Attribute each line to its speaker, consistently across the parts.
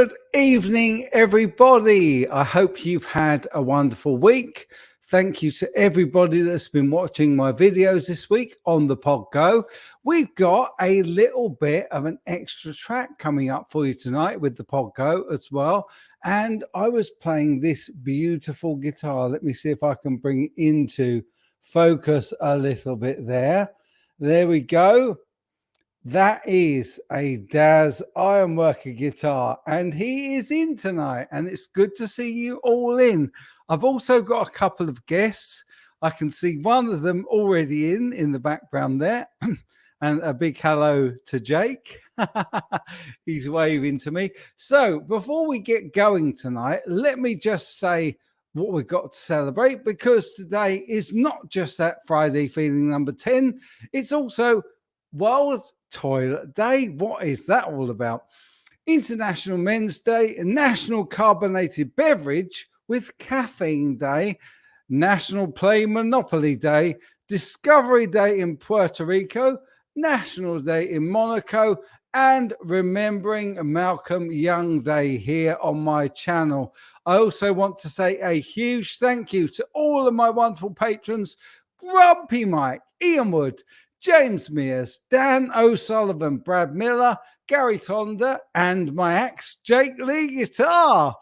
Speaker 1: Good evening, everybody. I hope you've had a wonderful week. Thank you to everybody that's been watching my videos this week on the Pod Go. We've got a little bit of an extra track coming up for you tonight with the Pod Go as well. And I was playing this beautiful guitar. Let me see if I can bring it into focus a little bit there. There we go. That is a Daz Ironworker guitar, and he is in tonight, and it's good to see you all in. I've also got a couple of guests. I can see one of them already in the background there, and a big hello to Jake. He's waving to me. So before we get going tonight, let me just say what we've got to celebrate, because today is not just that Friday feeling number 10, it's also World Toilet Day. What is that all about? International Men's Day, National Carbonated Beverage with Caffeine Day, National Play Monopoly Day, Discovery Day in Puerto Rico, National Day in Monaco, and Remembering Malcolm Young Day here on my channel. I also want to say a huge thank you to all of my wonderful patrons: Grumpy Mike, Ian Wood, James Mears, Dan O'Sullivan, Brad Miller, Gary Tholander, and my ex, Leigh Guitar,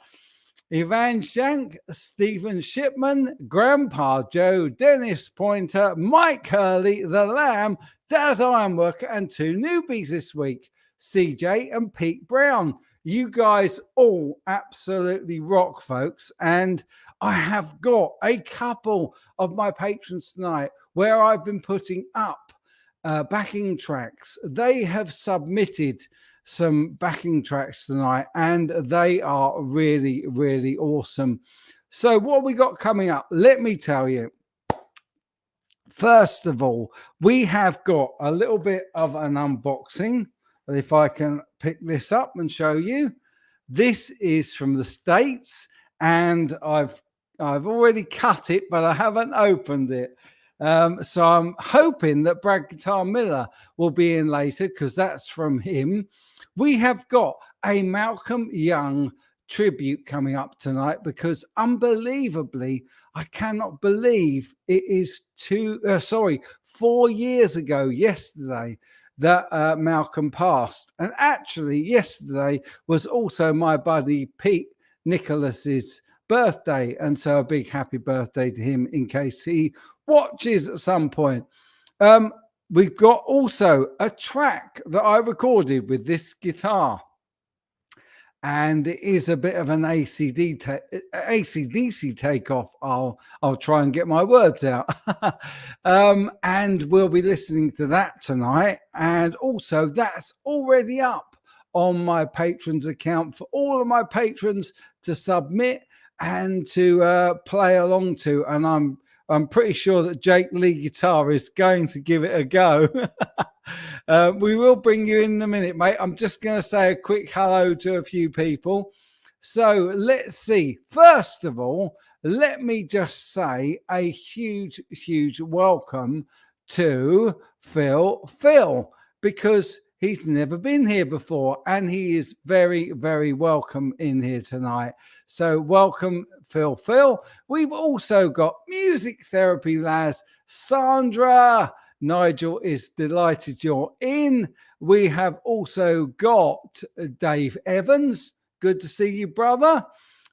Speaker 1: Yvan, Shank, Stephen Shipman, Grandpa Joe, Dennis Pointer, Mike Hurley, The Lamb, Daz Ironworker, and two newbies this week, CJ and Pete Brown. You guys all absolutely rock, folks. And I have got a couple of my patrons tonight where I've been putting up backing tracks. They have submitted some backing tracks tonight, and they are really, really awesome. So what we got coming up, let me tell you. First of all, we have got a little bit of an unboxing. If I can pick this up and show you, this is from the States, and I've already cut it, but I haven't opened it. So I'm hoping that Brad Guitar Miller will be in later, because that's from him. We have got a Malcolm Young tribute coming up tonight, because unbelievably, I cannot believe it is 4 years ago yesterday that Malcolm passed. And actually yesterday was also my buddy Pete Nicholas's birthday, and so a big happy birthday to him in case he watches at some point. We've got also a track that I recorded with this guitar, and it is a bit of an ACDC takeoff. I'll try and get my words out. And we'll be listening to that tonight, and also that's already up on my patrons account for all of my patrons to submit and to play along to, and I'm pretty sure that Leigh Guitar is going to give it a go. We will bring you in a minute, mate. I'm just going to say a quick hello to a few people. So let's see. First of all, let me just say a huge, huge welcome to Phil, because he's never been here before, and he is very, very welcome in here tonight. So welcome, Phil. We've also got Music Therapy Laz, Sandra. Nigel is delighted you're in. We have also got Dave Evans. Good to see you, brother.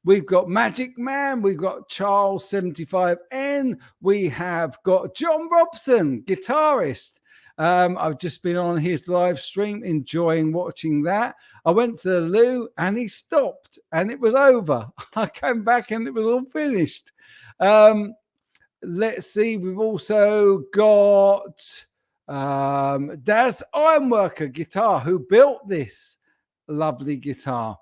Speaker 1: We've got Magic Man. We've got Charles 75N. We have got John Robson, guitarist. I've just been on his live stream, enjoying watching that. I went to the loo and he stopped and it was over. I came back and it was all finished. Let's see. We've also got Daz Ironworker guitar, who built this lovely guitar.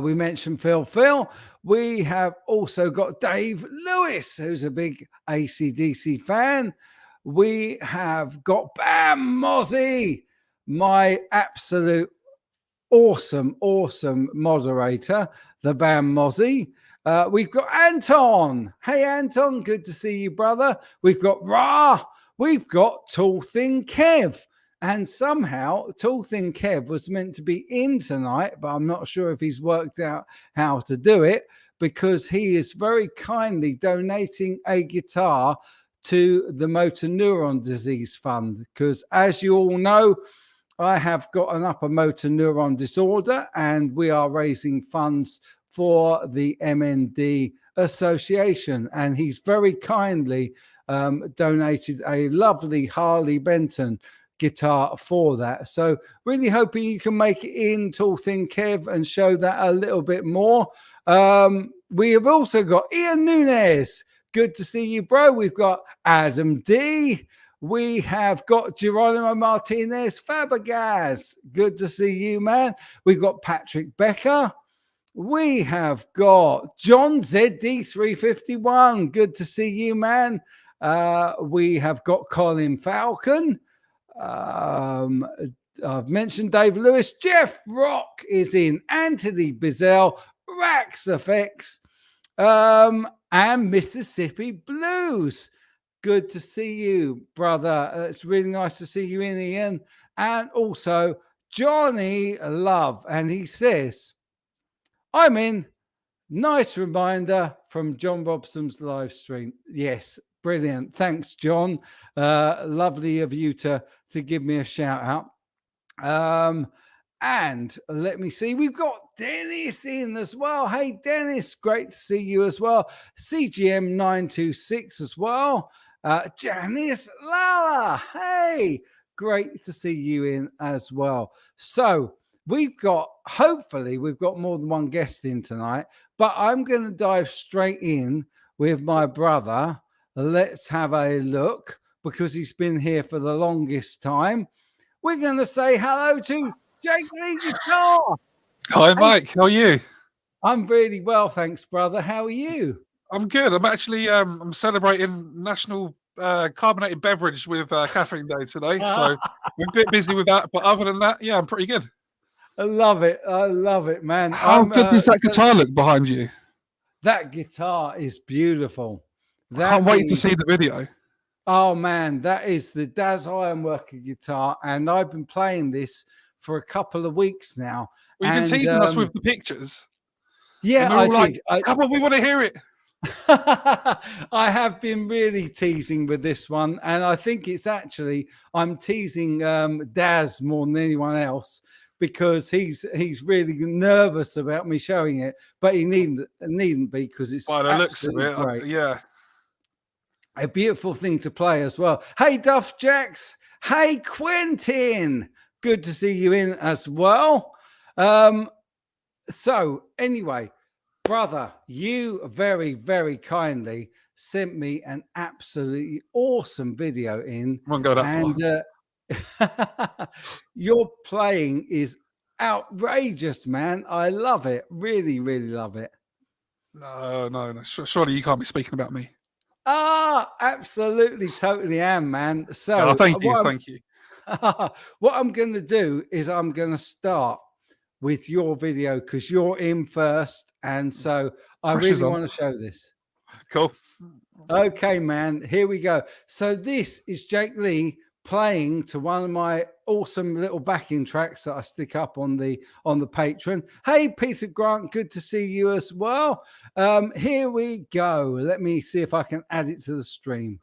Speaker 1: We mentioned Phil. We have also got Dave Lewis, who's a big AC/DC fan. We have got Bam Mozzie, my absolute awesome moderator, the Bam Mozzie. We've got Anton. Hey, Anton, good to see you, brother. We've got Ra. We've got Tall Thin Kev. And somehow Tall Thin Kev was meant to be in tonight, but I'm not sure if he's worked out how to do it, because he is very kindly donating a guitar to the Motor Neuron Disease Fund. Because as you all know, I have got an upper motor neuron disorder, and we are raising funds for the MND Association. And he's very kindly donated a lovely Harley Benton guitar for that. So really hoping you can make it in, Tall Thin Kev, and show that a little bit more. We have also got Ian Nunes. Good to see you, bro. We've got Adam D. We have got Geronimo Martinez Fabregas. Good to see you, man. We've got Patrick Becker. We have got John ZD351. Good to see you, man. We have got Colin Falcon. I've mentioned Dave Lewis. Jeff Rock is in. Anthony Bizzell. Rax Effects. And Mississippi Blues. Good to see you, brother. It's really nice to see you in, Ian. And also Johnny Love. And he says, I'm in. Nice reminder from John Robson's live stream. Yes, brilliant. Thanks, John. Lovely of you to give me a shout out. And let me see, we've got Dennis in as well. Hey, Dennis, great to see you as well. CGM 926 as well. Janice Lala, hey, great to see you in as well. So hopefully we've got more than one guest in tonight, but I'm going to dive straight in with my brother. Let's have a look, because he's been here for the longest time. We're going to say hello to Jake Leigh Guitar.
Speaker 2: Hi, Mike. How are you?
Speaker 1: I'm really well, thanks, brother. How are you?
Speaker 2: I'm good. I'm actually I'm celebrating National Carbonated Beverage with Caffeine Day today, so we're a bit busy with that. But other than that, yeah, I'm pretty good.
Speaker 1: I love it. I love it, man.
Speaker 2: How good does that guitar look behind you?
Speaker 1: That guitar is beautiful.
Speaker 2: I can't wait to see the video.
Speaker 1: Oh, man, that is the Daz Ironworker guitar, and I've been playing this for a couple of weeks now.
Speaker 2: Well, you've been teasing us with the pictures.
Speaker 1: Yeah,
Speaker 2: I did. Come on, we want to hear it.
Speaker 1: I have been really teasing with this one, and I think it's actually I'm teasing Daz more than anyone else, because he's really nervous about me showing it, but he needn't be, because it's
Speaker 2: by the looks of it,
Speaker 1: great.
Speaker 2: Yeah,
Speaker 1: a beautiful thing to play as well. Hey, Duff Jacks. Hey, Quentin. Good to see you in as well. So anyway, brother, you very, very kindly sent me an absolutely awesome video in.
Speaker 2: Won't go that
Speaker 1: far. Your playing is outrageous, man. I love it. Really, really love it.
Speaker 2: No. Surely you can't be speaking about me.
Speaker 1: Absolutely, totally am, man. So
Speaker 2: thank you.
Speaker 1: What I'm going to do is I'm going to start with your video, because you're in first, and so I really want to show this.
Speaker 2: Cool.
Speaker 1: Okay, man, here we go. So this is Jake Leigh playing to one of my awesome little backing tracks that I stick up on the Patreon. Hey, Peter Grant, good to see you as well. Here we go. Let me see if I can add it to the stream.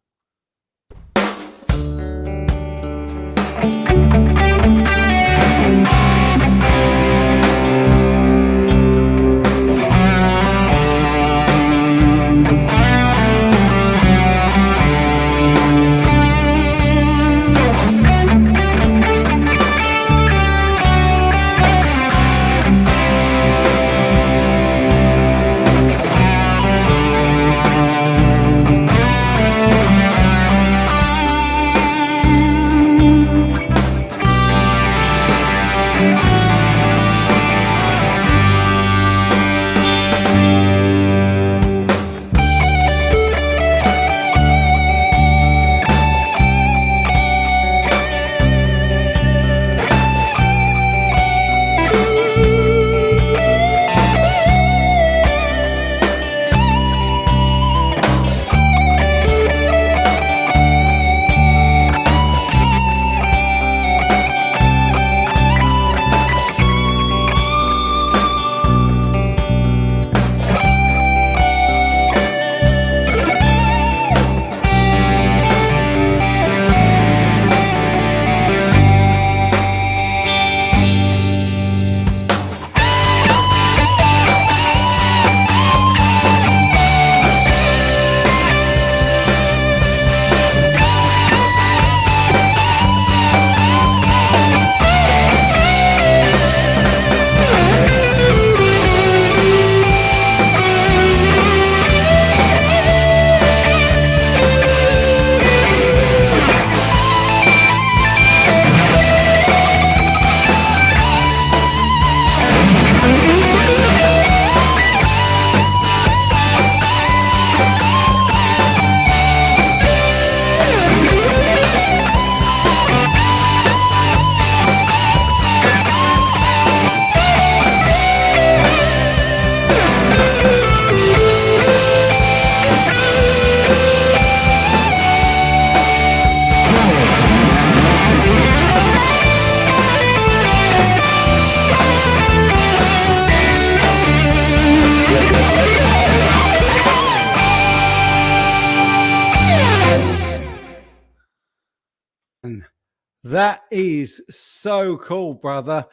Speaker 1: That is so cool, brother.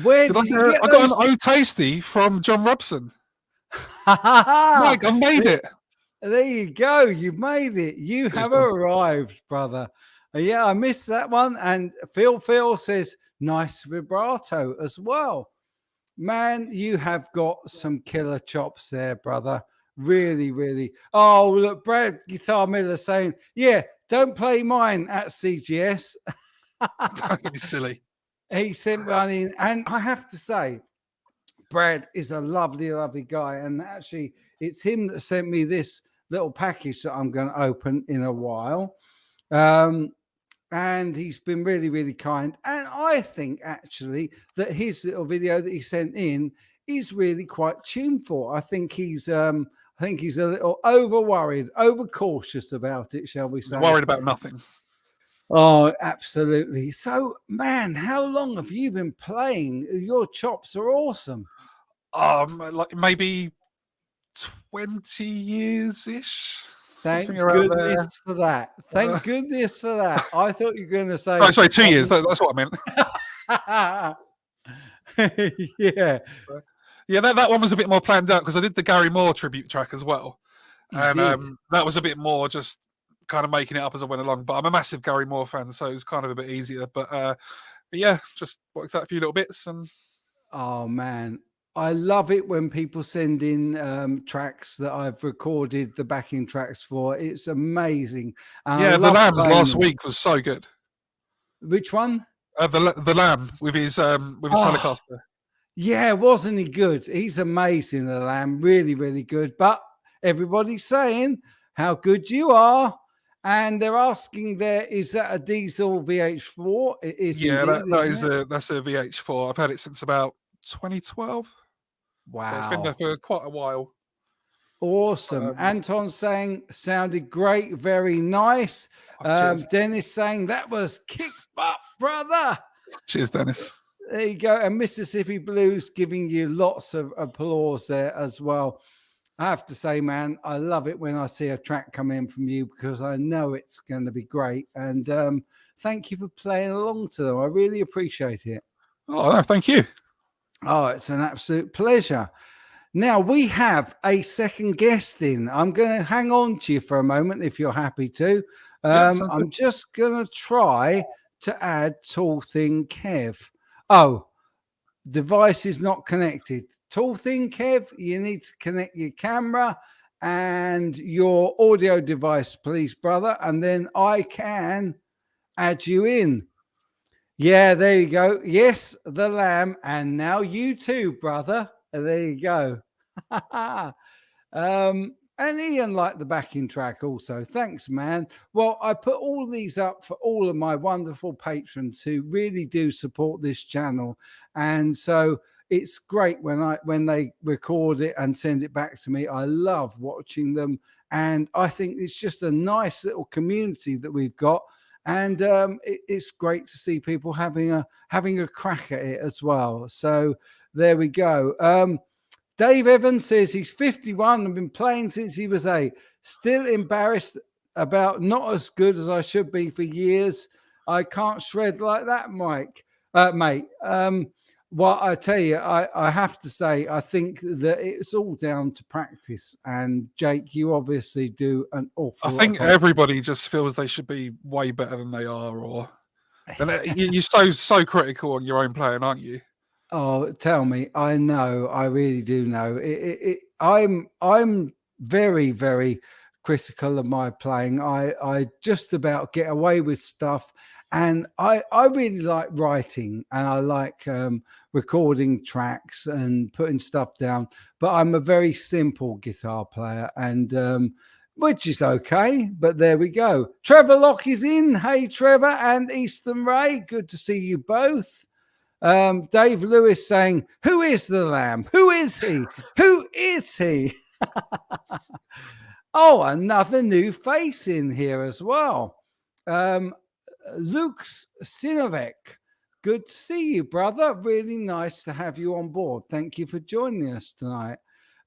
Speaker 1: Where did you get
Speaker 2: I got an O Tasty from John Robson. Mike, I made it.
Speaker 1: There you go. You've made it. You have arrived, brother. Yeah, I missed that one. And Phil says, nice vibrato as well. Man, you have got some killer chops there, brother. Really, really. Oh, look, Brad Guitar Miller saying, yeah, don't play mine at CGS.
Speaker 2: That'd be silly.
Speaker 1: He sent one in. And I have to say, Brad is a lovely, lovely guy. And actually, it's him that sent me this little package that I'm going to open in a while. And he's been really, really kind. And I think actually that his little video that he sent in is really quite tuneful. I think he's a little over worried, over cautious about it, shall we say?
Speaker 2: Worried about nothing.
Speaker 1: Oh, absolutely. So, man, how long have you been playing? Your chops are awesome.
Speaker 2: Like maybe 20 years ish.
Speaker 1: Thank goodness for that. Thank goodness for that. I thought you were going to say.
Speaker 2: Oh, sorry, 2 years. That's what I
Speaker 1: meant. Yeah.
Speaker 2: Yeah, that one was a bit more planned out because I did the Gary Moore tribute track as well. And that was a bit more just kind of making it up as I went along. But I'm a massive Gary Moore fan, so it was kind of a bit easier. But yeah, just worked out a few little bits. And
Speaker 1: oh, man. I love it when people send in tracks that I've recorded the backing tracks for. It's amazing.
Speaker 2: Yeah, the Lambs last week was so good.
Speaker 1: Which one?
Speaker 2: The Lamb with his Telecaster.
Speaker 1: Yeah, wasn't he good? He's amazing, the Lamb. Really, really good. But everybody's saying how good you are. And they're asking there, is that a diesel VH4? It is.
Speaker 2: Yeah, that's a VH4. I've had it since about 2012.
Speaker 1: Wow.
Speaker 2: So it's been there for quite a while.
Speaker 1: Awesome. Anton saying, sounded great, very nice. Dennis saying, that was kick butt, brother.
Speaker 2: Cheers, Dennis.
Speaker 1: There you go. And Mississippi Blues giving you lots of applause there as well. I have to say, man, I love it when I see a track come in from you because I know it's going to be great. And thank you for playing along to them. I really appreciate it.
Speaker 2: Oh, no, thank you.
Speaker 1: Oh, it's an absolute pleasure. Now, we have a second guest in. I'm going to hang on to you for a moment if you're happy to. I'm just going to try to add Tall Thing Kev. Oh, device is not connected. Tall Thing Kev, you need to connect your camera and your audio device, please, brother. And then I can add you in. Yeah, there you go. Yes, the Lamb. And now you too, brother. There you go. And Ian liked the backing track also. Thanks, man. Well, I put all these up for all of my wonderful patrons who really do support this channel. And so it's great when they record it and send it back to me. I love watching them. And I think it's just a nice little community that we've got. And it's great to see people having a crack at it as well. So there we go. Dave Evans says he's 51 and been playing since he was 8. Still embarrassed about not as good as I should be for years. I can't shred like that, mate. Well, I tell you, I have to say, I think that it's all down to practice. And Jake, you obviously do an awful lot.
Speaker 2: I think everybody just feels they should be way better than they are, you're so critical on your own playing, aren't you?
Speaker 1: Oh, tell me. I know. I really do know. I'm very, very critical of my playing. I just about get away with stuff. And I really like writing and I like recording tracks and putting stuff down. But I'm a very simple guitar player and which is okay. But there we go. Trevor Locke is in. Hey, Trevor and Easton Ray. Good to see you both. Dave Lewis saying, who is the Lamb? Who is he? Who is he? Oh, another new face in here as well. Luke Sinovec. Good to see you, brother. Really nice to have you on board. Thank you for joining us tonight.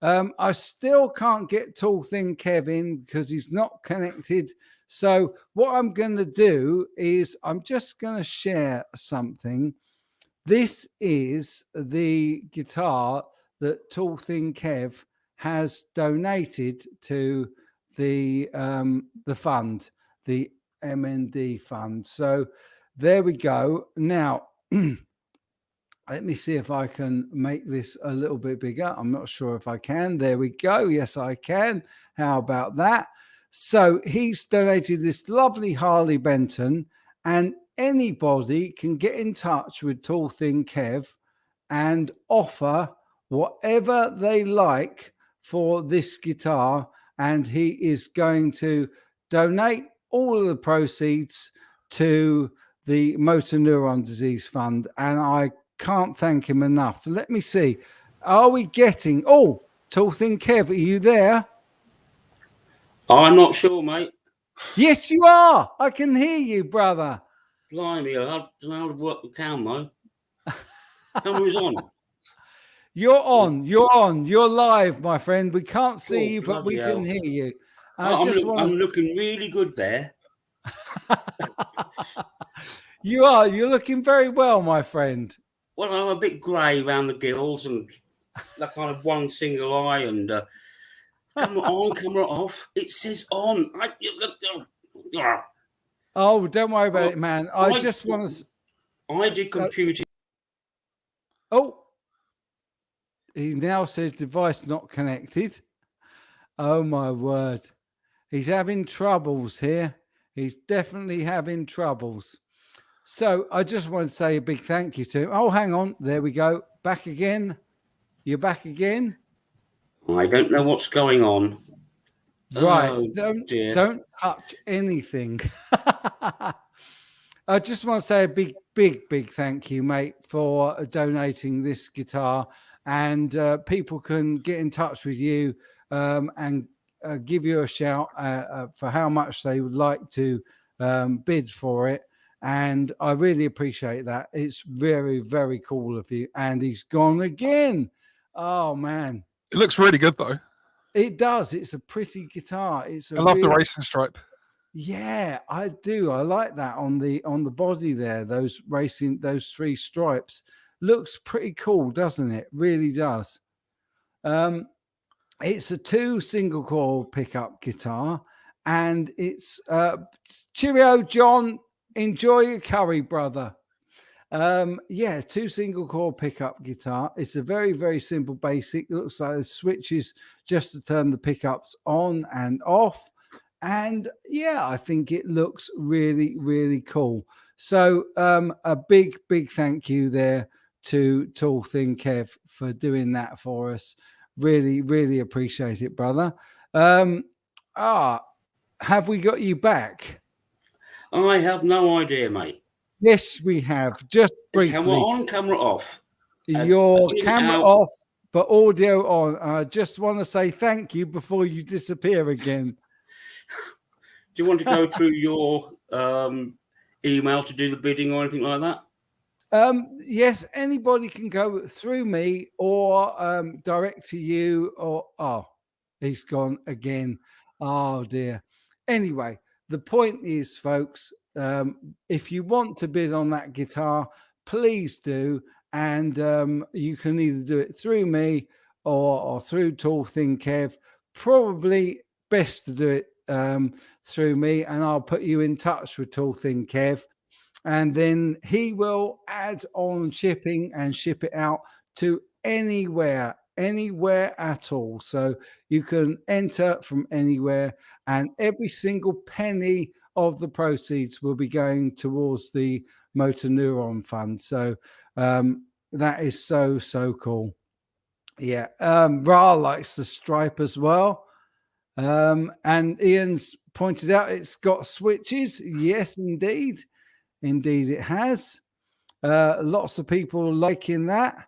Speaker 1: I still can't get Tall Thing Kevin because he's not connected. So what I'm going to do is I'm just going to share something. This is the guitar that Tall Thin Kev has donated to the fund, the MND fund. So there we go. Now, let me see if I can make this a little bit bigger. I'm not sure if I can. There we go. Yes, I can. How about that? So he's donated this lovely Harley Benton, and anybody can get in touch with Tall Thin Kev and offer whatever they like for this guitar, and he is going to donate all of the proceeds to the Motor Neuron Disease Fund, and I can't thank him enough. Let me see. Are we getting... Oh, Tall Thin Kev, are you there?
Speaker 3: I'm not sure, mate.
Speaker 1: Yes, you are. I can hear you, brother.
Speaker 3: Blimey, I don't know how to work the camera. Camera's on.
Speaker 1: You're on. You're on. You're live, my friend. We can't see you, but we
Speaker 3: hell.
Speaker 1: can hear you.
Speaker 3: I'm looking really good there.
Speaker 1: You are. You're looking very well, my friend.
Speaker 3: Well, I'm a bit grey around the gills and that kind of one single eye and camera on, camera off. It says on.
Speaker 1: Oh, don't worry about it, man. I just want to...
Speaker 3: I did computing.
Speaker 1: Oh, he now says device not connected. Oh, my word. He's having troubles here. He's definitely having troubles. So I just want to say a big thank you to him. Oh, hang on. There we go. Back again. You're back again.
Speaker 3: I don't know what's going on.
Speaker 1: Right.
Speaker 3: Oh,
Speaker 1: don't touch anything. I just want to say a big thank you, mate, for donating this guitar. And people can get in touch with you and give you a shout for how much they would like to bid for it. And I really appreciate that. It's very, very cool of you. And he's gone again. Oh, man.
Speaker 2: It looks really good, though.
Speaker 1: It does. It's a pretty guitar.
Speaker 2: I love the racing stripe.
Speaker 1: Yeah, I do. I like that on the body there. Those three stripes looks pretty cool, doesn't it? Really does. It's a 2 single coil pickup guitar, and it's cheerio, John. Enjoy your curry, brother. 2 single coil pickup guitar. It's a very, very simple basic. It looks like there's switches just to turn the pickups on and off. And yeah, I think it looks really, really cool. So a big thank you there to Tall Thin Kev for doing that for us. Really, really appreciate it, brother. Have we got you back?
Speaker 3: I have no idea, mate.
Speaker 1: Yes, we have. Just briefly.
Speaker 3: Camera on, camera off.
Speaker 1: Your camera off, but audio on. I just want to say thank you before you disappear again.
Speaker 3: Do you want to go through your email to do the bidding or anything like that?
Speaker 1: Yes, anybody can go through me or direct to you. He's gone again. Oh, dear. Anyway, the point is, folks, if you want to bid on that guitar, please do. And you can either do it through me or through Tall Thin Kev. Probably best to do it through me, and I'll put you in touch with Tall Thin Kev. And then he will add on shipping and ship it out to anywhere at all. So you can enter from anywhere, and every single penny of the proceeds will be going towards the Motor Neuron Fund. So that is so cool. Yeah. Ra likes the stripe as well. And Ian's pointed out it's got switches. Yes, indeed. Indeed it has. Lots of people liking that.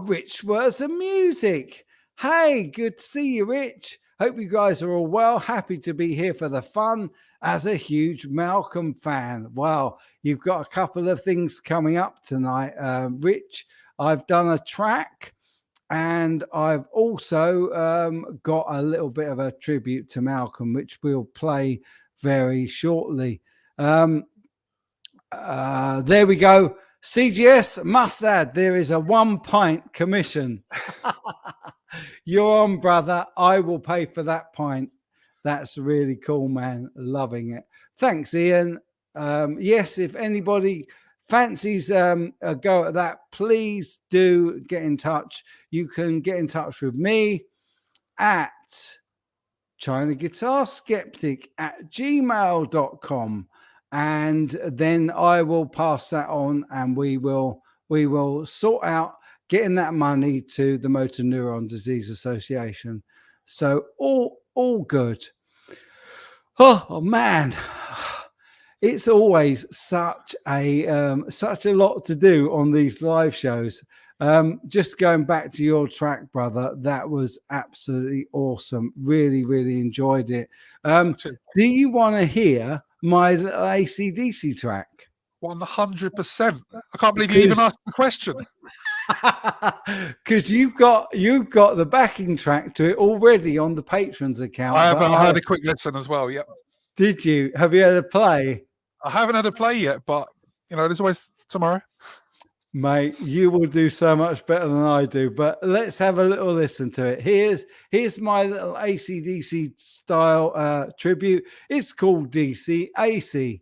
Speaker 1: Rich words of music. Hey, good to see you, Rich. Hope you guys are all well. Happy to be here for the fun as a huge Malcolm fan. Wow, you've got a couple of things coming up tonight, Rich. I've done a track And I've also got a little bit of a tribute to Malcolm, which we'll play very shortly. There we go. CGS must add, there is a 1 pint commission. You're on, brother. I will pay for that pint. That's really cool, man. Loving it. Thanks, Ian. Yes, if anybody fancies a go at that, please do get in touch. You can get in touch with me at ChinaGuitarSkeptic@gmail.com, and then I will pass that on, and we will sort out getting that money to the Motor Neuron Disease Association. So all good. Oh man, it's always such a lot to do on these live shows. Just going back to your track, brother, that was absolutely awesome. Really enjoyed it. Do you want to hear my little AC/DC track?
Speaker 2: 100%. I can't believe you even asked the question.
Speaker 1: Because you've got the backing track to it already on the patrons account.
Speaker 2: I had a quick listen as well. Yep.
Speaker 1: Did you? Have you had a play?
Speaker 2: I haven't had a play yet, but there's always tomorrow.
Speaker 1: Mate, you will do so much better than I do. But let's have a little listen to it. Here's my little AC/DC style tribute. It's called DC AC.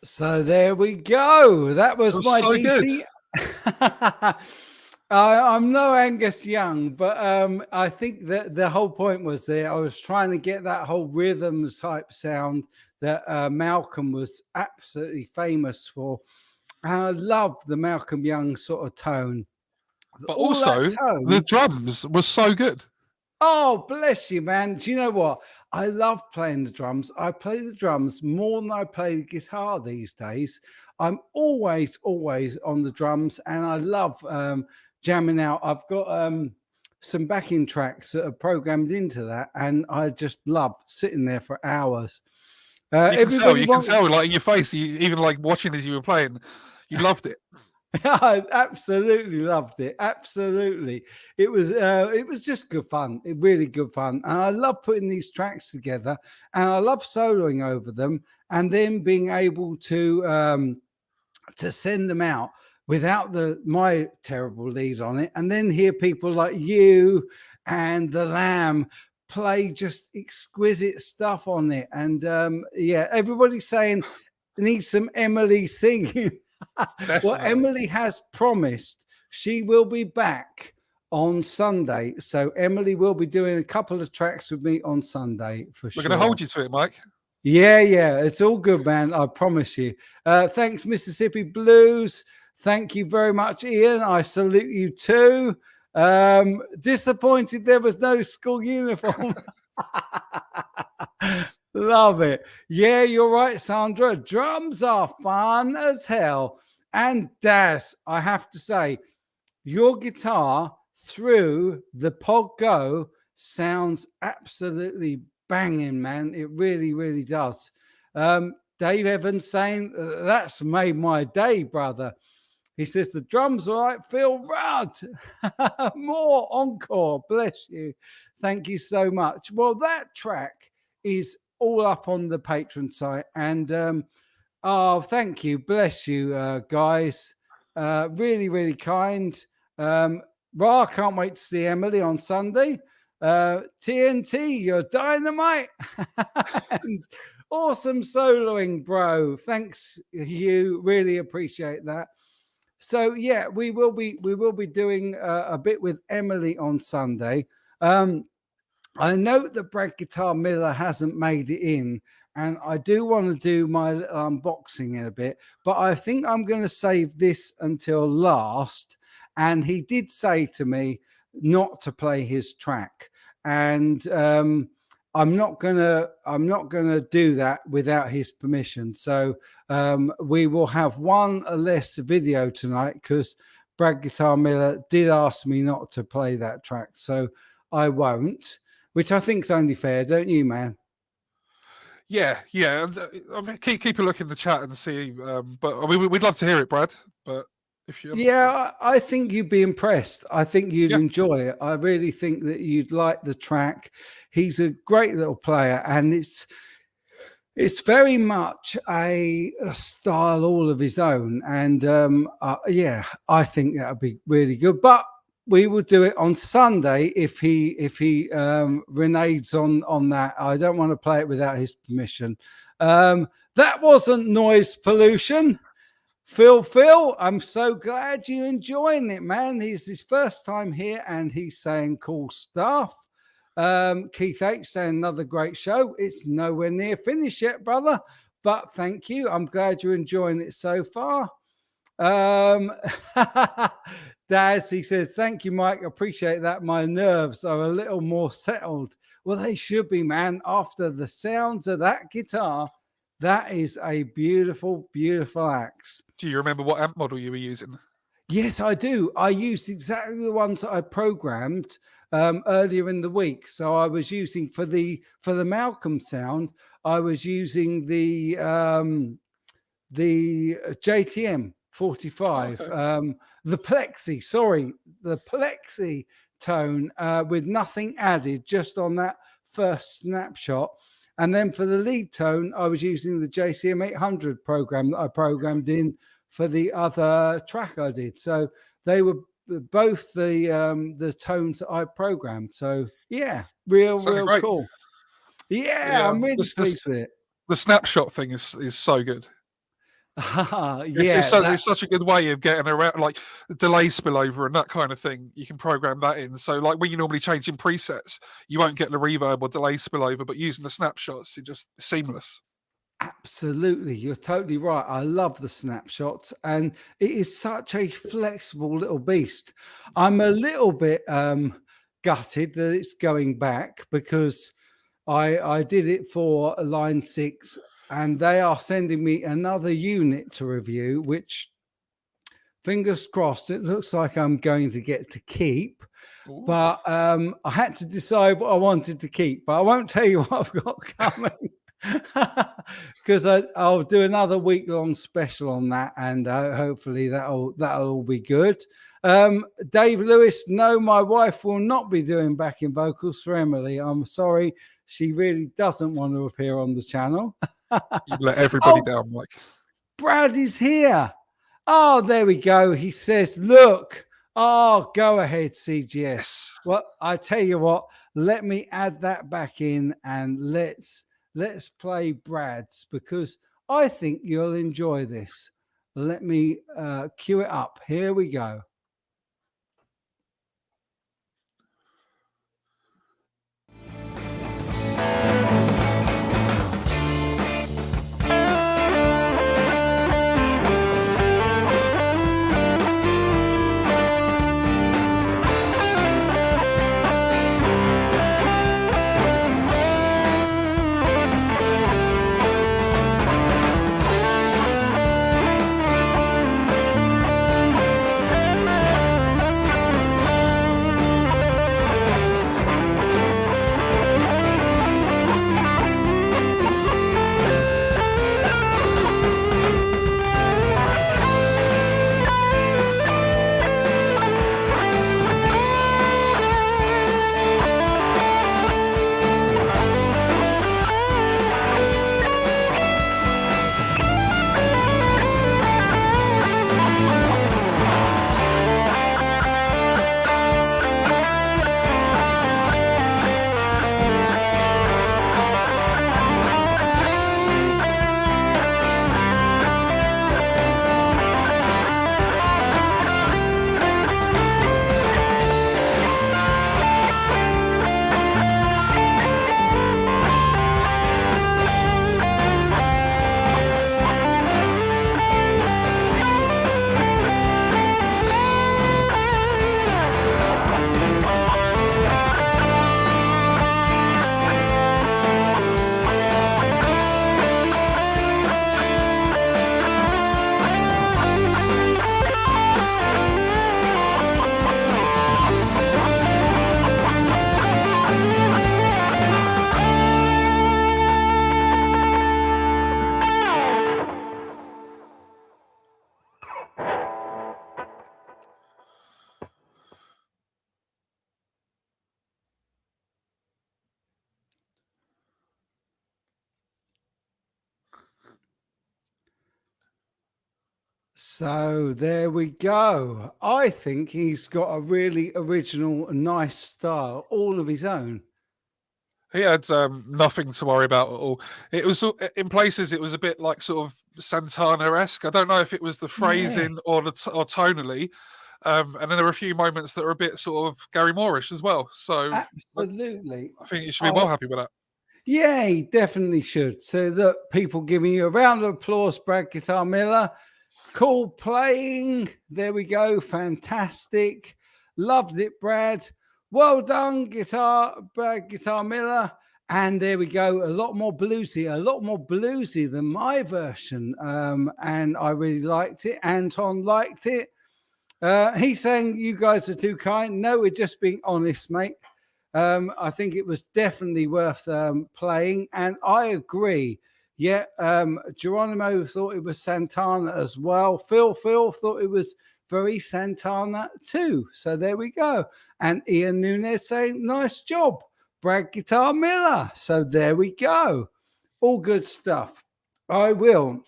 Speaker 1: So there we go. That was my
Speaker 2: so
Speaker 1: DC. I'm no Angus Young, but I think that the whole point was there. I was trying to get that whole rhythms type sound that Malcolm was absolutely famous for. And I love the Malcolm Young sort of tone.
Speaker 2: But also, the drums were so good.
Speaker 1: Oh, bless you, man. Do you know what? I love playing the drums. I play the drums more than I play the guitar these days. I'm always on the drums, and I love jamming out. I've got some backing tracks that are programmed into that, and I just love sitting there for hours.
Speaker 2: You can tell, like in your face, even like watching as you were playing, you loved it.
Speaker 1: I absolutely loved it. Absolutely. It was just good fun. Really good fun. And I love putting these tracks together, and I love soloing over them, and then being able to send them out without my terrible lead on it, and then hear people like you and the Lamb play just exquisite stuff on it. And yeah, everybody's saying needs some Emily singing. Well, Emily has promised she will be back on Sunday. So Emily will be doing a couple of tracks with me on Sunday for sure.
Speaker 2: We're going to hold you to it, Mike.
Speaker 1: Yeah, it's all good, man. I promise you. Thanks, Mississippi Blues. Thank you very much, Ian. I salute you too. Disappointed there was no school uniform. Love it. Yeah, you're right, Sandra. Drums are fun as hell. And Daz, I have to say, your guitar through the Pod Go sounds absolutely banging, man. It really, really does. Dave Evans saying, that's made my day, brother. He says, the drums all right, Phil Rudd. More encore. Bless you. Thank you so much. Well, that track is all up on the Patreon site. And oh, thank you. Bless you, guys. Really, really kind. I can't wait to see Emily on Sunday. TNT, you're dynamite. And awesome soloing, bro. Thanks, you. Really appreciate that. So yeah, we will be doing a bit with Emily on Sunday. I know that Brad Guitar Miller hasn't made it in, and I do want to do my little unboxing in a bit, but I think I'm going to save this until last. And he did say to me not to play his track, and I'm not gonna do that without his permission. So we will have one less video tonight because Brad Guitar Miller did ask me not to play that track, so I won't. Which I think is only fair, don't you, man?
Speaker 2: Yeah. And, I mean, keep a look in the chat and see. But I mean, we'd love to hear it, Brad. But if you,
Speaker 1: I think you'd be impressed. I think you'd enjoy it. I really think that you'd like the track. He's a great little player, and it's very much a style all of his own. And I think that would be really good. But we will do it on Sunday if he reneges on that. I don't want to play it without his permission. That wasn't noise pollution. Phil, I'm so glad you're enjoying it, man. He's his first time here and he's saying cool stuff. Keith H saying another great show. It's nowhere near finished yet, brother, but thank you. I'm glad you're enjoying it so far. Daz, he says, thank you, Mike. Appreciate that. My nerves are a little more settled. Well, they should be, man. After the sounds of that guitar, that is a beautiful, beautiful axe.
Speaker 2: Do you remember what amp model you were using?
Speaker 1: Yes, I do. I used exactly the ones that I programmed earlier in the week. So I was using for the Malcolm sound, I was using the JTM 45, the Plexi tone with nothing added, just on that first snapshot. And then for the lead tone, I was using the JCM 800 program that I programmed in for the other track I did. So they were both the tones that I programmed. So yeah, real
Speaker 2: great.
Speaker 1: cool. Yeah, I'm really pleased with it.
Speaker 2: The snapshot thing is so good. It's such a good way of getting around, like delay spillover and that kind of thing. You can program that in. So like when you normally change in presets, you won't get the reverb or delay spillover, but using the snapshots, it's just seamless.
Speaker 1: Absolutely. You're totally right. I love the snapshots, and it is such a flexible little beast. I'm a little bit gutted that it's going back, because I did it for line 6, and they are sending me another unit to review, which Fingers crossed. It looks like I'm going to get to keep.
Speaker 2: Ooh.
Speaker 1: But I had to decide what I wanted to keep. But I won't tell you what I've got coming. Because I'll do another week-long special on that, and hopefully that'll all be good. Dave Lewis, no, my wife will not be doing backing vocals for Emily. I'm sorry, she really doesn't want to appear on the channel.
Speaker 2: You let everybody down, Mike.
Speaker 1: Brad is here. Oh, there we go. He says, "Look." Oh, go ahead, CGS.
Speaker 2: Yes.
Speaker 1: Well, I tell you what. Let me add that back in, and let's play Brad's, because I think you'll enjoy this. Let me cue it up. Here we go. So there we go. I think he's got a really original, nice style, all of his own.
Speaker 2: He had nothing to worry about at all. It was in places. It was a bit like sort of Santana-esque. I don't know if it was the phrasing or tonally. And then there were a few moments that were a bit sort of Gary Moore-ish as well. So
Speaker 1: absolutely,
Speaker 2: I think you should be well happy with that.
Speaker 1: Yeah, he definitely should. So that people giving you a round of applause, Brad Guitar Miller. Cool playing. There we go. Fantastic. Loved it, Brad. Well done, Brad Guitar Miller. And there we go. A lot more bluesy than my version. And I really liked it. Anton liked it. He's saying you guys are too kind. No, we're just being honest, mate. I think it was definitely worth playing. And I agree. Yeah, Geronimo thought it was Santana as well. Phil thought it was very Santana too. So there we go. And Ian Nunez saying, nice job, Brad Guitar Miller. So there we go. All good stuff. I will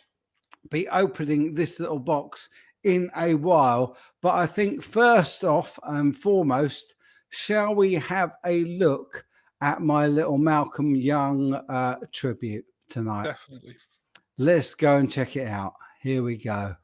Speaker 1: be opening this little box in a while. But I think first off and foremost, shall we have a look at my little Malcolm Young tribute tonight?
Speaker 2: Definitely.
Speaker 1: Let's go and check it out. Here we go.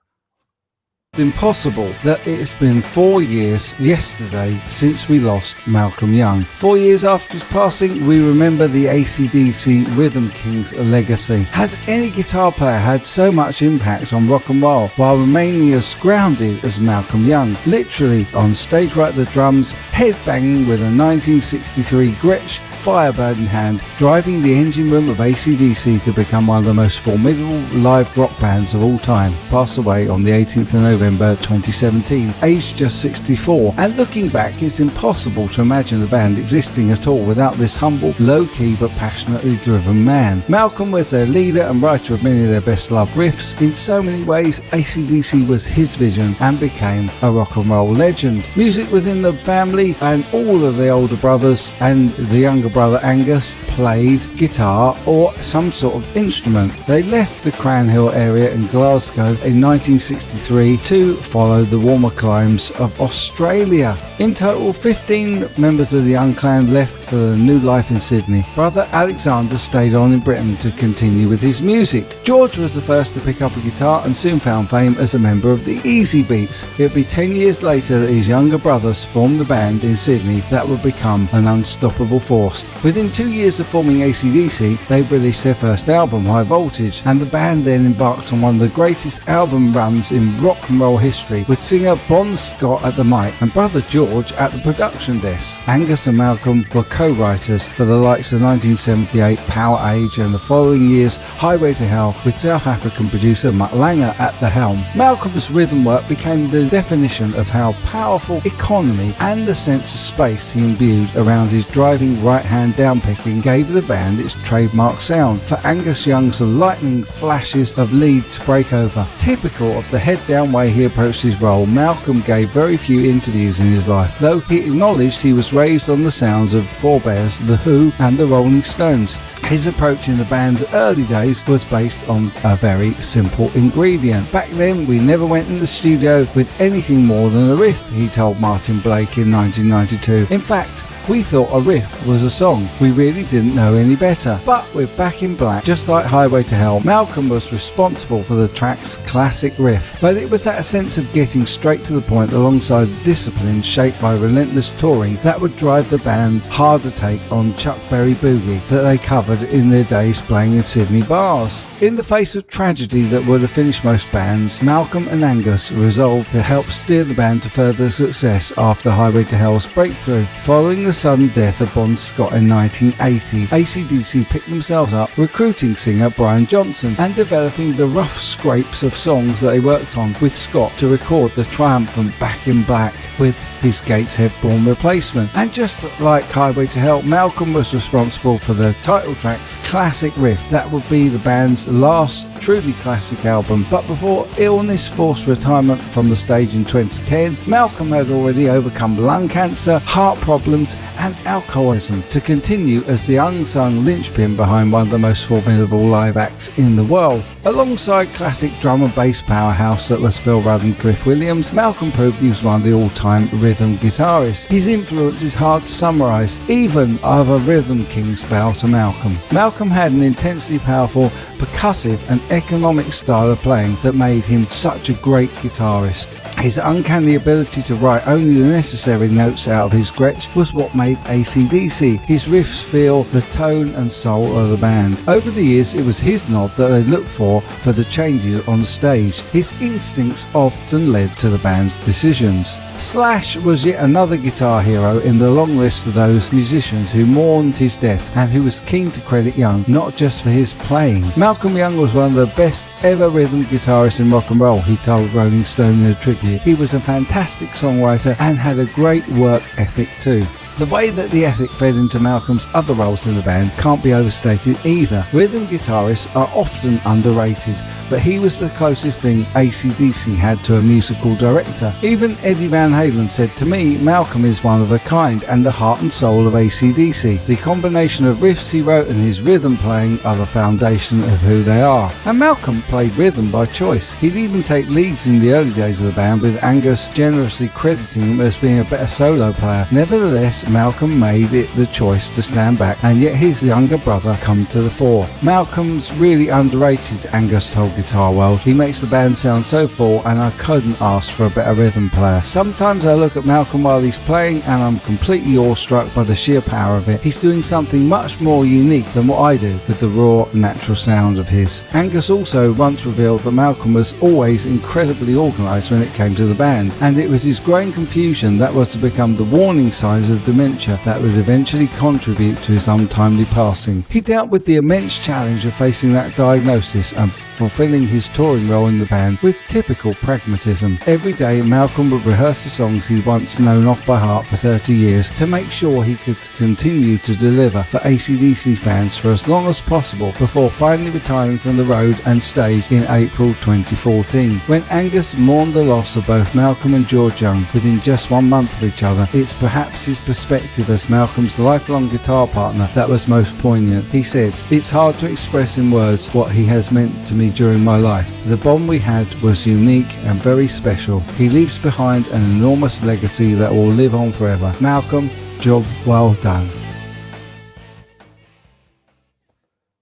Speaker 1: It's impossible that it's been 4 years yesterday since we lost Malcolm Young. 4 years after his passing, we remember the AC/DC Rhythm King's legacy. Has any guitar player had so much impact on rock and roll while remaining as grounded as Malcolm Young? Literally on stage right at the drums, headbanging with a 1963 Gretsch Firebird in hand, driving the engine room of AC/DC to become one of the most formidable live rock bands of all time. Passed away on the 18th of November 2017, aged just 64. And looking back, it's impossible to imagine the band existing at all without this humble, low-key but passionately driven man. Malcolm was their leader and writer of many of their best-loved riffs. In so many ways, AC/DC was his vision and became a rock and roll legend. Music was in the family, and all of the older brothers and the younger brother Angus played guitar or some sort of instrument. They left the Cranhill area in Glasgow in 1963 to follow the warmer climes of Australia. In total, 15 members of the young clan left for a new life in Sydney. Brother Alexander stayed on in Britain to continue with his music. George was the first to pick up a guitar and soon found fame as a member of the Easy Beats. It would be 10 years later that his younger brothers formed the band in Sydney that would become an unstoppable force. Within 2 years of forming AC/DC, they released their first album, High Voltage, and the band then embarked on one of the greatest album runs in rock and roll history, with singer Bon Scott at the mic and brother George at the production desk. Angus and Malcolm were co-writers for the likes of 1978 Power Age and the following year's Highway to Hell, with South African producer Mutt Lange at the helm. Malcolm's rhythm work became the definition of how powerful economy and the sense of space he imbued around his driving right-hand downpicking gave the band its trademark sound. For Angus Young's lightning flashes of lead to break over. Typical of the head-down way he approached his role, Malcolm gave very few interviews in his life, though he acknowledged he was raised on the sounds of Forebears, The Who and the Rolling Stones. His approach in the band's early days was based on a very simple ingredient. Back then, we never went in the studio with anything more than a riff, he told Martin Blake in 1992. In fact, we thought a riff was a song. We really didn't know any better. But we're back in black. Just like Highway to Hell, Malcolm was responsible for the track's classic riff. But it was that sense of getting straight to the point alongside the discipline shaped by relentless touring that would drive the band's harder take on Chuck Berry Boogie that they covered in their days playing in Sydney bars. In the face of tragedy that would have finished most bands, Malcolm and Angus resolved to help steer the band to further success after Highway to Hell's breakthrough. Following the sudden death of Bon Scott in 1980, AC/DC picked themselves up, recruiting singer Brian Johnson and developing the rough scrapes of songs that they worked on with Scott to record the triumphant Back in Black with his Gateshead-born replacement. And just like Highway to Hell, Malcolm was responsible for the title track's classic riff. That would be the band's last truly classic album. But before illness forced retirement from the stage in 2010, Malcolm had already overcome lung cancer, heart problems and alcoholism to continue as the unsung linchpin behind one of the most formidable live acts in the world. Alongside classic drum and bass powerhouse that was Phil Rudd and Cliff Williams, Malcolm proved he was one of the all-time rhythm guitarists. His influence is hard to summarise. Even other rhythm kings bow to Malcolm. Malcolm had an intensely powerful, percussive and economic style of playing that made him such a great guitarist. His uncanny ability to write only the necessary notes out of his Gretsch was what made AC/DC. His riffs feel the tone and soul of the band. Over the years, it was his nod that they looked for the changes on stage. His instincts often led to the band's decisions. Slash was yet another guitar hero in the long list of those musicians who mourned his death and who was keen to credit Young not just for his playing. Malcolm Young was one of the best ever rhythm guitarists in rock and roll, he told Rolling Stone in a tribute. He was a fantastic songwriter and had a great work ethic too. The way that the ethic fed into Malcolm's other roles in the band can't be overstated either. Rhythm guitarists are often underrated, but he was the closest thing AC/DC had to a musical director. Even Eddie Van Halen said, "To me, Malcolm is one of a kind and the heart and soul of AC/DC. The combination of riffs he wrote and his rhythm playing are the foundation of who they are." And Malcolm played rhythm by choice. He'd even take leads in the early days of the band, with Angus generously crediting him as being a better solo player. Nevertheless, Malcolm made it the choice to stand back and let his younger brother come to the fore. Malcolm's really underrated, Angus told guitar world. He makes the band sound so full, and I couldn't ask for a better rhythm player. Sometimes I look at Malcolm while he's playing and I'm completely awestruck by the sheer power of it. He's doing something much more unique than what I do with the raw, natural sound of his. Angus also once revealed that Malcolm was always incredibly organised when it came to the band, and it was his growing confusion that was to become the warning signs of dementia that would eventually contribute to his untimely passing. He dealt with the immense challenge of facing that diagnosis and fulfilling his touring role in the band with typical pragmatism. Every day Malcolm would rehearse the songs he'd once known off by heart for 30 years to make sure he could continue to deliver for AC/DC fans for as long as possible before finally retiring from the road and stage in April 2014. When Angus mourned the loss of both Malcolm and George Young within just 1 month of each other, it's perhaps his perspective as Malcolm's lifelong guitar partner that was most poignant. He said, "It's hard to express in words what he has meant to me during my life. The bond we had was unique and very special. He leaves behind an enormous legacy that will live on forever. Malcolm, job well done."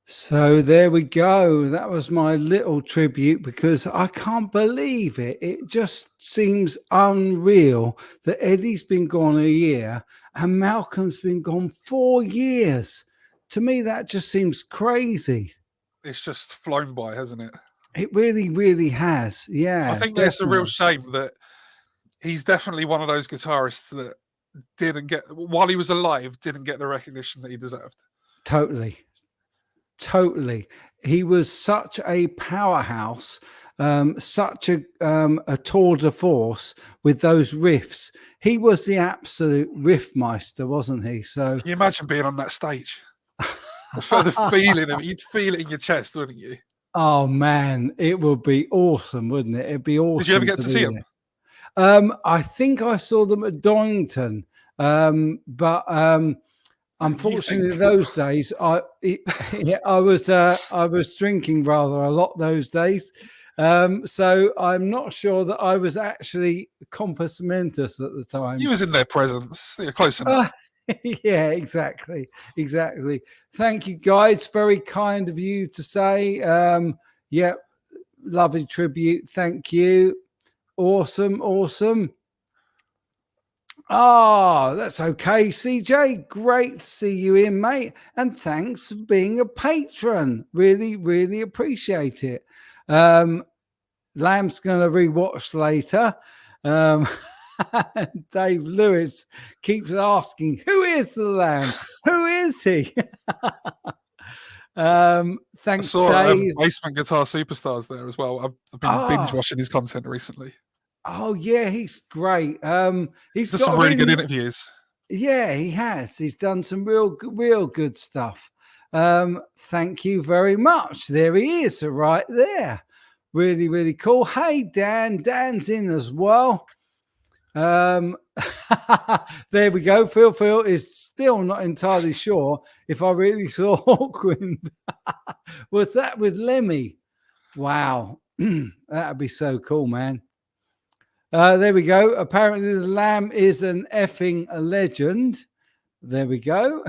Speaker 1: So there we go. That was my little tribute, because I can't believe it. It just seems unreal that Eddie's been gone a year and Malcolm's been gone 4 years. To me, that just seems crazy.
Speaker 2: It's just flown by, hasn't it?
Speaker 1: It really, really has. Yeah.
Speaker 2: I think it's a real shame that he's definitely one of those guitarists that didn't get, while he was alive, didn't get the recognition that he deserved.
Speaker 1: Totally. He was such a powerhouse, such a tour de force with those riffs. He was the absolute riff meister, wasn't he? So
Speaker 2: can you imagine being on that stage? For the feeling of it, you'd feel it in your chest, wouldn't you?
Speaker 1: Oh man, it would be awesome, wouldn't it? It'd be awesome.
Speaker 2: Did you ever get to see him?
Speaker 1: I think I saw them at Donington, but unfortunately, those days I was drinking rather a lot those days, so I'm not sure that I was actually compos mentis at the time.
Speaker 2: You was in their presence. You're close enough.
Speaker 1: Yeah, exactly. Thank you, guys. Very kind of you to say. Yeah, lovely tribute. Thank you. Awesome. Oh, that's okay, CJ. Great to see you in, mate. And thanks for being a patron. Really, really appreciate it. Lamb's going to rewatch later. Dave Lewis keeps asking, who is the Lamb? Who is he? Thanks,
Speaker 2: I saw
Speaker 1: Dave.
Speaker 2: Basement Guitar Superstars there as well. I've been binge watching his content recently.
Speaker 1: Oh yeah, he's great. He's
Speaker 2: got
Speaker 1: got
Speaker 2: some really good interviews.
Speaker 1: Yeah, he has. He's done some real good stuff. Thank you very much. There he is, right there. Really, really cool. Hey, Dan. Dan's in as well. There we go. Phil is still not entirely sure if I really saw Hawkwind. Was that with Lemmy? Wow. That'd be so cool, man. There we go. Apparently the Lamb is an effing legend. There we go.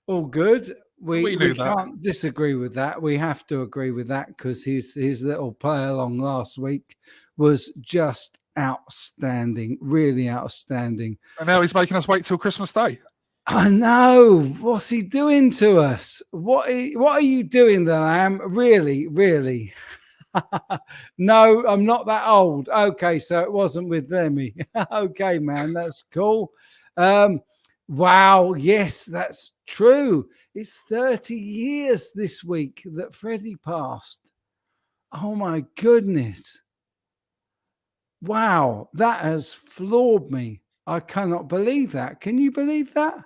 Speaker 1: All good. We can't disagree with that. We have to agree with that, because his little play along last week was just outstanding, really outstanding.
Speaker 2: And now he's making us wait till Christmas Day.
Speaker 1: I know. What's he doing to us? What are you doing, the Lamb? Really? No, I'm not that old. Okay, so it wasn't with Lemmy. Okay, man, that's cool. Wow, yes, that's true. It's 30 years this week that Freddie passed. Oh my goodness. Wow, that has floored me. I cannot believe that. Can you believe that?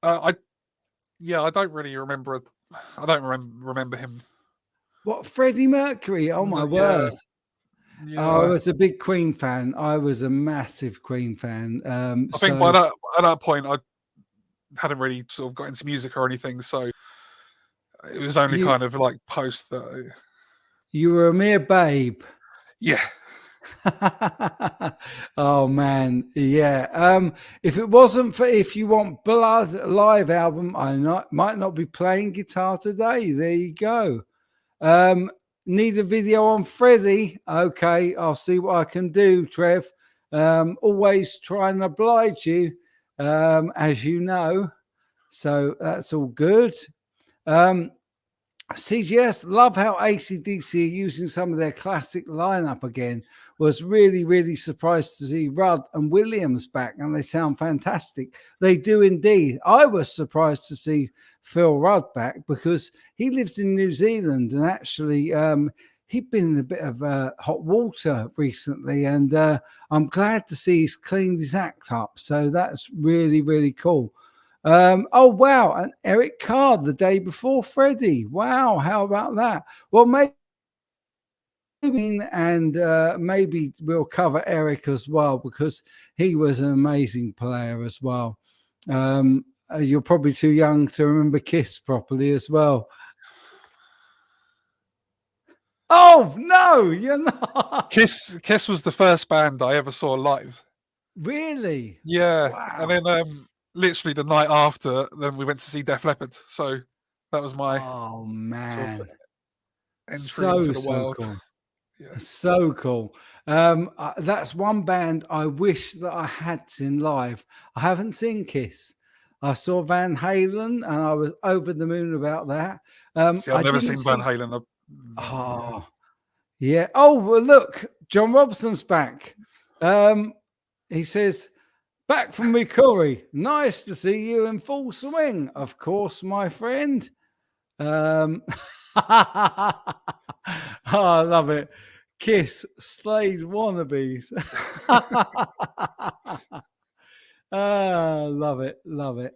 Speaker 2: I don't really remember. I don't remember him.
Speaker 1: What, Freddie Mercury? Oh my word. Yeah. I was a big Queen fan. I was a massive Queen fan.
Speaker 2: I think by that point, I hadn't really sort of got into music or anything, so it was only kind of like post that.
Speaker 1: You were a mere babe.
Speaker 2: Yeah.
Speaker 1: Oh man, yeah. If it wasn't for If You Want Blood live album, might not be playing guitar today. There you go. Need a video on Freddie? Okay, I'll see what I can do, Trev. Always try and oblige you, as you know. So that's all good. CGS, love how AC/DC are using some of their classic lineup again. Was really, really surprised to see Rudd and Williams back, and they sound fantastic. They do indeed. I was surprised to see Phil Rudd back because he lives in New Zealand, and actually he'd been in a bit of hot water recently, and I'm glad to see he's cleaned his act up. So that's really, really cool. Oh wow, and Eric Card the day before Freddie. Wow, how about that? Well, maybe maybe we'll cover Eric as well because he was an amazing player as well. You're probably too young to remember Kiss properly as well. Oh no, you're not.
Speaker 2: Kiss was the first band I ever saw live.
Speaker 1: Really?
Speaker 2: Yeah,
Speaker 1: Wow.
Speaker 2: and then literally the night after, then we went to see Def Leppard. So that was my
Speaker 1: man,
Speaker 2: sort of entry into the world.
Speaker 1: Cool.
Speaker 2: Yeah.
Speaker 1: So cool. That's one band I wish that I had seen live. I haven't seen Kiss. I saw Van Halen, and I was over the moon about that.
Speaker 2: See, I've never seen Van Halen.
Speaker 1: Oh, yeah. Oh, well, look, John Robson's back. He says, back from Mikuri. Nice to see you in full swing. Of course, my friend. Oh, I love it. Kiss, Slade wannabes. Love it. Love it.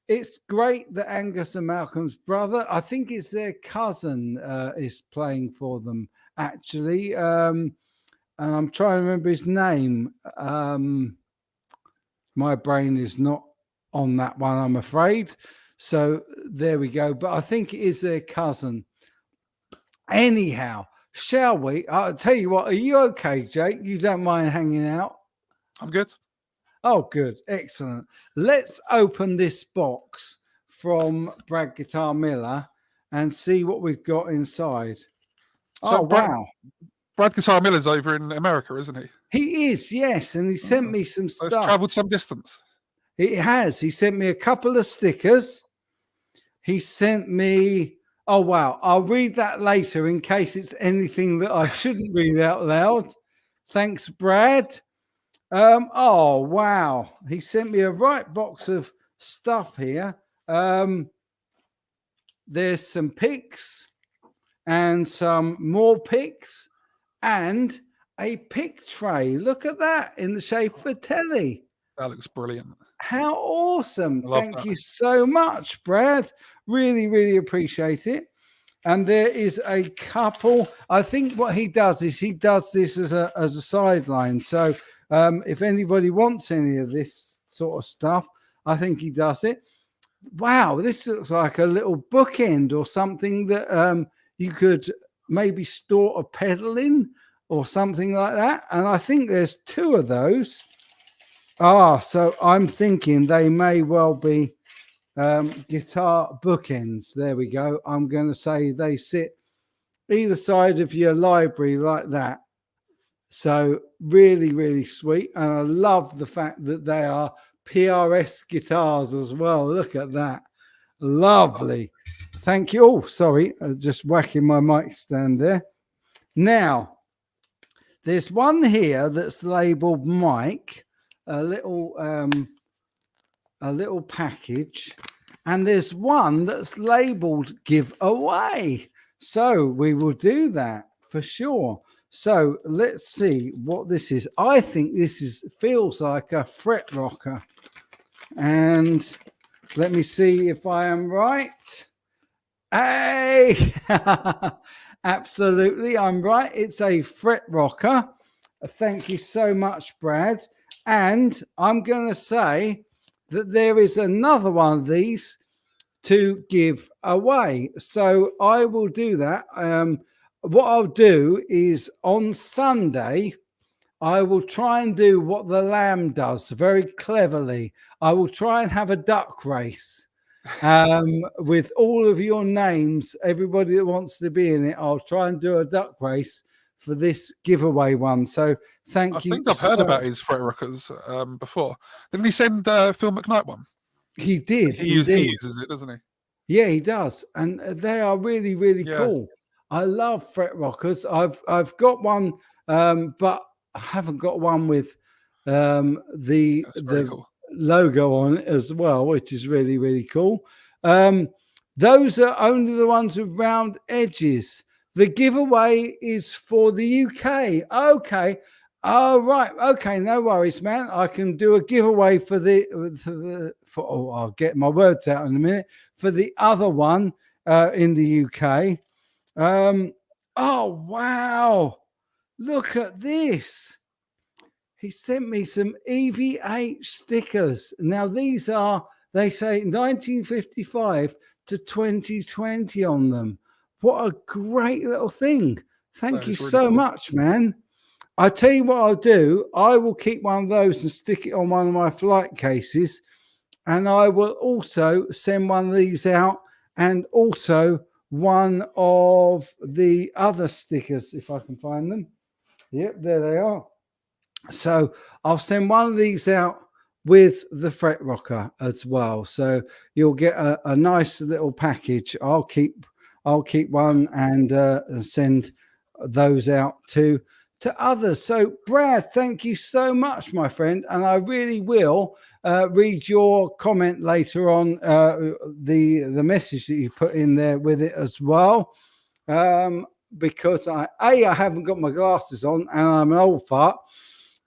Speaker 1: It's great that Angus and Malcolm's brother, I think it's their cousin, is playing for them, actually. And I'm trying to remember his name. My brain is not on that one, I'm afraid. So there we go. But I think it is their cousin. Anyhow, shall we? I'll tell you what, are you okay, Jake? You don't mind hanging out?
Speaker 2: I'm good.
Speaker 1: Oh, good. Excellent. Let's open this box from Brad Guitar Miller and see what we've got inside.
Speaker 2: So
Speaker 1: wow.
Speaker 2: Brad Guitar Miller's over in America, isn't he?
Speaker 1: He is, yes. And he sent me some stuff.
Speaker 2: It's travelled some distance.
Speaker 1: It has. He sent me a couple of stickers. He sent me... Oh, wow. I'll read that later in case it's anything that I shouldn't read out loud. Thanks, Brad. Oh, wow. He sent me a right box of stuff here. There's some picks and some more picks and a pick tray. Look at that in the shape of a telly.
Speaker 2: That looks brilliant.
Speaker 1: How awesome. Thank
Speaker 2: that.
Speaker 1: you so much, Brad. Really, really appreciate it. And there is a couple. I think what he does is he does this as a sideline. So if anybody wants any of this sort of stuff, I think he does it. Wow, this looks like a little bookend or something that you could maybe store a pedal in or something like that. And I think there's two of those. So I'm thinking they may well be guitar bookends. There we go. I'm going to say they sit either side of your library like that. So really, really sweet. And I love the fact that they are PRS guitars as well. Look at that. Lovely. Thank you. Oh, sorry. Just whacking my mic stand there. Now, there's one here that's labeled Mike. A little package, and there's one that's labeled giveaway. So we will do that for sure. So let's see what this is. I think this feels like a fret rocker, and let me see if I am right. Hey, absolutely, I'm right. It's a fret rocker. Thank you so much, Brad. And I'm going to say that there is another one of these to give away. So I will do that. what I'll do is on Sunday, I will try and do what the lamb does very cleverly. I will try and have a duck race with all of your names, everybody that wants to be in it. I'll try and do a duck race for this giveaway one. So thank you.
Speaker 2: I think I've heard about his Fretworkers before. Didn't he send Phil McKnight one?
Speaker 1: He did.
Speaker 2: He uses it, doesn't he?
Speaker 1: Yeah, he does, and they are really, really cool. I love Fretworkers. I've got one, but I haven't got one with the
Speaker 2: cool
Speaker 1: logo on it as well, which is really, really cool. Those are only the ones with round edges. The giveaway is for the UK. Okay. Oh, right. Okay. No worries, man. I can do a giveaway for I'll get my words out in a minute, for the other one in the UK. Oh, wow. Look at this. He sent me some EVH stickers. Now, these are, they say 1955 to 2020 on them. What a great little thing. Thank you so much, man. I tell you what I'll do. I will keep one of those and stick it on one of my flight cases. And I will also send one of these out and also one of the other stickers, if I can find them. Yep, there they are. So I'll send one of these out with the Fretworker as well. So you'll get a nice little package. I'll keep one and send those out to others. So Brad, thank you so much, my friend, and I really will read your comment later on, the message that you put in there with it as well, because I haven't got my glasses on and I'm an old fart,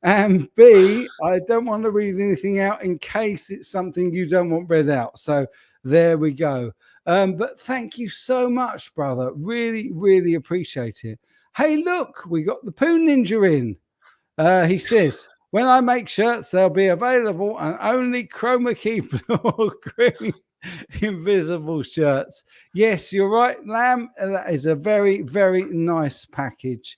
Speaker 1: and B, I don't want to read anything out in case it's something you don't want read out. So there we go. But thank you so much, brother. Really, really appreciate it. Hey, look, we got the Poo Ninja in. He says, when I make shirts, they'll be available and only chroma key or green invisible shirts. Yes, you're right, Lamb. That is a very, very nice package.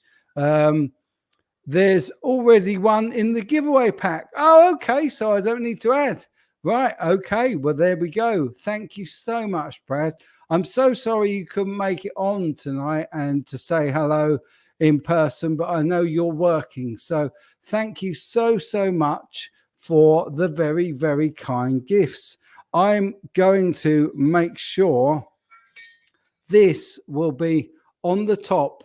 Speaker 1: There's already one in the giveaway pack. Oh, okay. So I don't need to add. Right. Okay. Well, there we go. Thank you so much, Brad. I'm so sorry you couldn't make it on tonight and to say hello in person, but I know you're working. So thank you so, so much for the very, very kind gifts. I'm going to make sure this will be on the top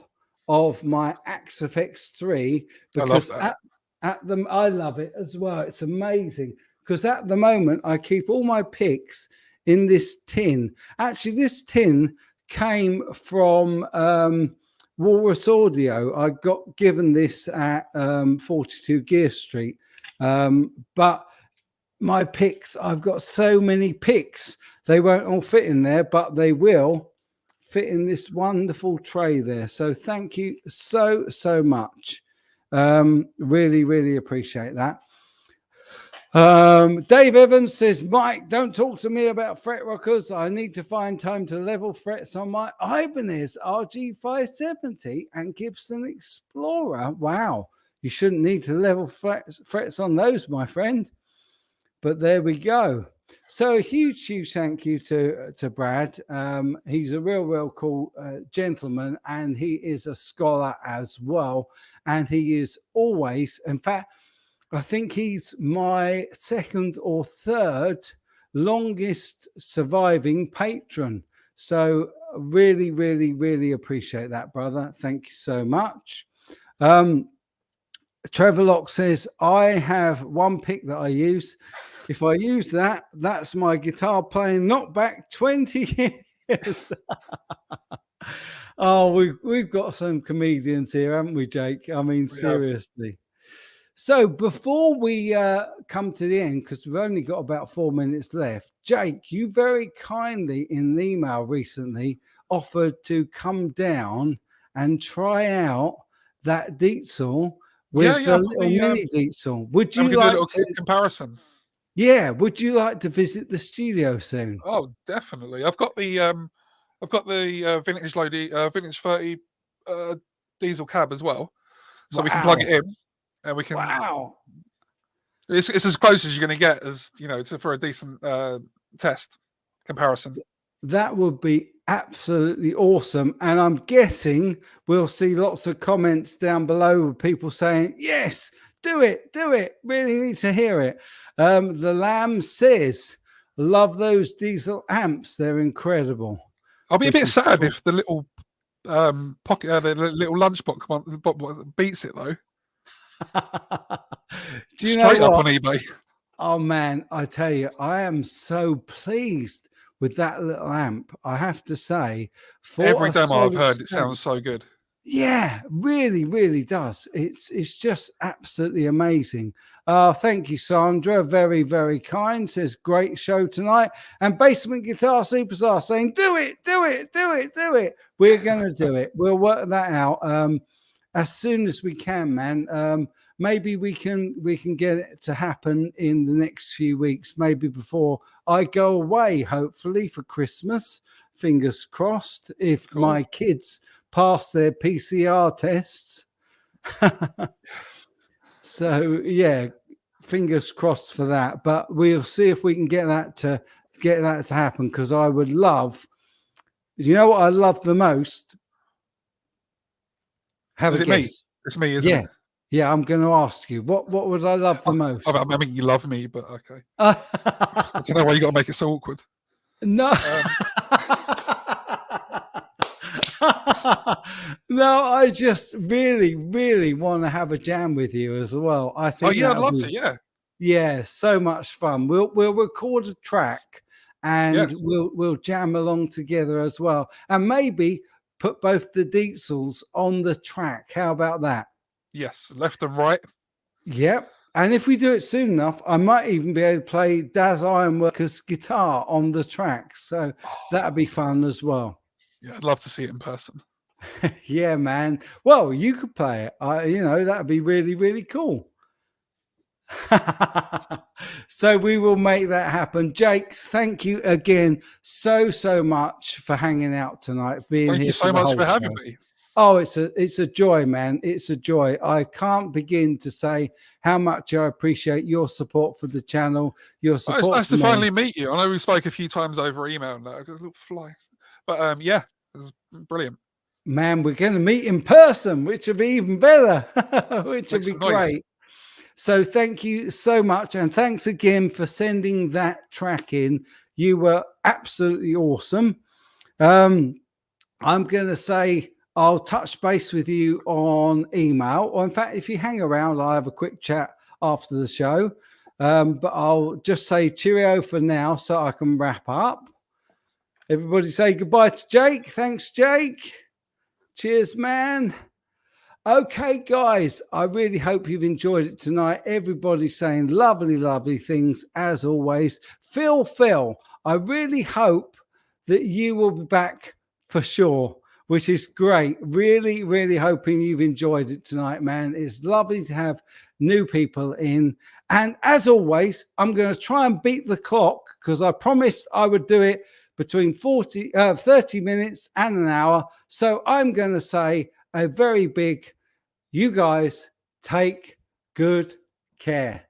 Speaker 1: of my Axifex 3 because I love it as well. It's amazing because at the moment I keep all my picks in this tin. Actually, this tin came from Walrus Audio. I got given this at 42 Gear Street. But my picks, I've got so many picks. They won't all fit in there, but they will fit in this wonderful tray there. So thank you so, so much. Really, really appreciate that. Dave Evans says, Mike, don't talk to me about Fretworkers. I need to find time to level frets on my Ibanez RG570 and Gibson Explorer. Wow, you shouldn't need to level frets on those, my friend. But there we go. So a huge, huge thank you to Brad. He's a real cool gentleman, and he is a scholar as well. And he is always, in fact, I think he's my second or third longest surviving patron. So really, really, really appreciate that, brother. Thank you so much. Trevor Locke says, I have one pick that I use. If I use that, that's my guitar playing not back 20 years. Oh, we've got some comedians here, haven't we, Jake? I mean, seriously. So before we come to the end, because we've only got about 4 minutes left, Jake, you very kindly in an email recently offered to come down and try out that Diesel with the little mini Diesel. Would you like to
Speaker 2: comparison?
Speaker 1: Yeah, would you like to visit the studio soon?
Speaker 2: Oh, definitely. I've got the vintage lady, vintage 30 diesel cab as well, so we can plug it in, and we can.
Speaker 1: Wow.
Speaker 2: It's as close as you're going to get, as for a decent test comparison.
Speaker 1: That would be absolutely awesome. And I'm guessing we'll see lots of comments down below with people saying, yes, do it. Really need to hear it. The Lamb says, love those diesel amps. They're incredible.
Speaker 2: I'll be a bit sad if the little pocket, the little lunchbox beats it, though.
Speaker 1: Do you
Speaker 2: Straight
Speaker 1: know
Speaker 2: up
Speaker 1: what?
Speaker 2: on eBay.
Speaker 1: Oh, man, I tell you, I am so pleased with that little amp. I have to say, for
Speaker 2: every demo I've heard,
Speaker 1: sound,
Speaker 2: it sounds so good.
Speaker 1: Yeah, really does. It's just absolutely amazing. Thank you, Sandra. Very, very kind. Says great show tonight. And Basement Guitar Superstar saying, do it. We're gonna do it. We'll work that out as soon as we can, man. Maybe we can get it to happen in the next few weeks, maybe before I go away, hopefully for Christmas. Fingers crossed. If my kids pass their PCR tests. So yeah, fingers crossed for that. But we'll see if we can get that to happen, because I would love. You know what I love the most?
Speaker 2: Is it me? It's me, isn't it?
Speaker 1: Yeah, I'm going to ask you. What would I love the most?
Speaker 2: I mean, you love me, but okay. I don't know why you got to make it so awkward.
Speaker 1: No. No, I just really want to have a jam with you as well. I think.
Speaker 2: Oh yeah, I'd love to.
Speaker 1: Yeah, so much fun. We'll record a track and we'll jam along together as well, and maybe put both the diesels on the track. How about that?
Speaker 2: Yes, left and right.
Speaker 1: Yep. And if we do it soon enough, I might even be able to play Daz Ironworker's guitar on the track. So that'd be fun as well.
Speaker 2: Yeah, I'd love to see it in person.
Speaker 1: Yeah, man. Well, you could play it. That'd be really cool. So we will make that happen. Jake, thank you again so much for hanging out tonight.
Speaker 2: Thank you so much for having me.
Speaker 1: Oh, it's a joy, man. It's a joy. I can't begin to say how much I appreciate your support for the channel. Your support.
Speaker 2: It's nice to finally meet you. I know we spoke a few times over email and that. I got a little fly. But yeah, it was brilliant.
Speaker 1: Man, we're going to meet in person, which would be even better. Which would be great. So thank you so much. And thanks again for sending that track in. You were absolutely awesome. I'm going to say I'll touch base with you on email. Or in fact, if you hang around, I'll have a quick chat after the show. But I'll just say cheerio for now so I can wrap up. Everybody say goodbye to Jake. Thanks, Jake. Cheers, man. Okay, guys, I really hope you've enjoyed it tonight. Everybody's saying lovely things as always. Phil, I really hope that you will be back for sure, which is great. Really hoping you've enjoyed it tonight, man. It's lovely to have new people in. And as always, I'm going to try and beat the clock because I promised I would do it between 30 minutes and an hour. So I'm going to say a very big, you guys take good care.